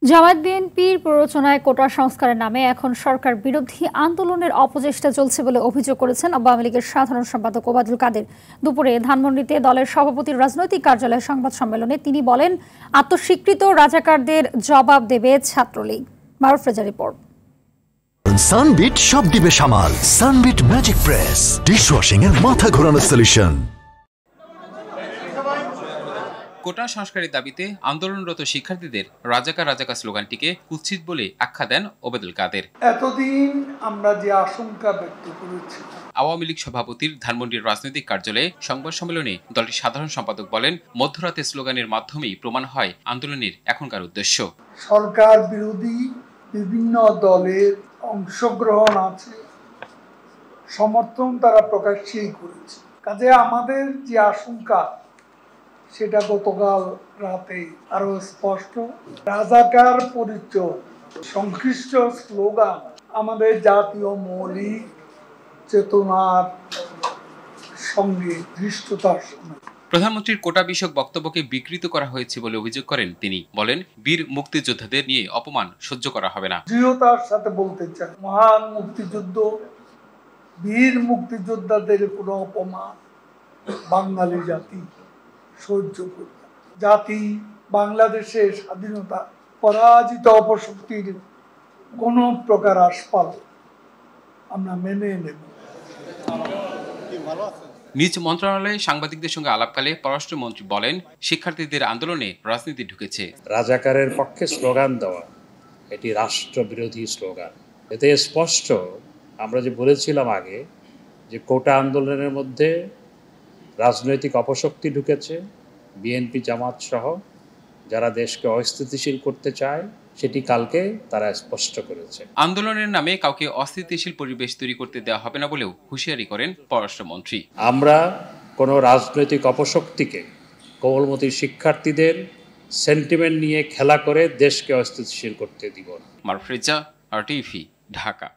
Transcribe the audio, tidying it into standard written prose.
জামায়াত বিএনপির প্ররোচনায় কোটা সংস্কারের নামে এখন সরকার বিরোধী আন্দোলনের অপচেষ্টা চলছে বলে অভিযোগ করেছেন আওয়ামী লীগের সাধারণ সম্পাদক ওবায়দুল কাদের। দুপুরে ধানমন্ডিতে দলের সভাপতির রাজনৈতিক কার্যালয়ে সংবাদ সম্মেলনে তিনি বলেন, আত্মস্বীকৃত রাজাকারদের জবাব দেবে ছাত্রলীগ। মারুফ রেজা রিপোর্ট। সানবিট সব দিবে সামাল। সানবিট ম্যাজিক প্রেস ডিশওয়াশিং এর মাথা ঘোরানো সলিউশন। কোটা সংস্কারের দাবিতে আন্দোলনরত শিক্ষার্থীদের রাজাকার রাজাকার স্লোগানটিকে কুৎসিত বলে আখ্যা দেন ওবায়দুল কাদের। এতদিন আমরা যে আশঙ্কা ব্যক্ত করেছি। আওয়ামী লীগ সভাপতির ধানমন্ডির রাজনৈতিক কার্যালয়ে সংবাদ সম্মেলনে দলটির সাধারণ সম্পাদক বলেন, মধ্যরাতে স্লোগানের মাধ্যমেই প্রমাণ হয় আন্দোলনের এখনকার উদ্দেশ্য। সরকার বিরোধী বিভিন্ন দলের অংশগ্রহণ আছে, সমর্থন তারা প্রকাশ্যেই করেছে। কাজে আমাদের যে আশঙ্কা সেটা গতকাল রাতে আরো স্পষ্ট। রাজাকার পরিচয় সংশ্লিষ্ট স্লোগান আমাদের জাতীয় মৌলিক চেতনার সঙ্গে ধৃষ্টতার সঙ্গে। প্রধানমন্ত্রীর কোটা বিষয়ক বক্তব্যকে বিকৃত করা হয়েছে বলে অভিযোগ করেন তিনি। বলেন, বীর মুক্তিযোদ্ধাদের নিয়ে অপমান সহ্য করা হবে না। দৃঢ়তার সাথে বলতে চাই, মহান মুক্তিযুদ্ধ, বীর মুক্তিযোদ্ধাদের কোনো অপমান বাঙালি জাতি সহ্য করবে। জাতি বাংলাদেশের স্বাধীনতা পরাজিত অপশক্তির কোন প্রকার আস্পাল আমরা মেনে নেব। নিজ মন্ত্রণালয়ে সাংবাদিকদের সঙ্গে আলাপকালে পররাষ্ট্রমন্ত্রী বলেন, শিক্ষার্থীদের আন্দোলনে রাজনীতি ঢুকেছে। রাজাকারের পক্ষে স্লোগান দেওয়া এটি রাষ্ট্রবিরোধী স্লোগান। এতে স্পষ্ট আমরা যে বলেছিলাম আগে যে কোটা আন্দোলনের মধ্যে রাজনৈতিক অপশক্তি ঢুকেছে, বিএনপি জামাত সহ যারা দেশকে অস্থিতিশীল করতে চায় সেটি কালকে তারা স্পষ্ট করেছে। আন্দোলনের নামে কাউকে অস্থিতিশীল পরিবেশ তৈরি করতে দেওয়া হবে না বলেও হুঁশিয়ারি করেন পররাষ্ট্রমন্ত্রী। আমরা কোনো রাজনৈতিক অপশক্তিকে কোমলমতি শিক্ষার্থীদের সেন্টিমেন্ট নিয়ে খেলা করে দেশকে অস্থিতিশীল করতে দিব না। মারুফ রেজা, RTV, ঢাকা।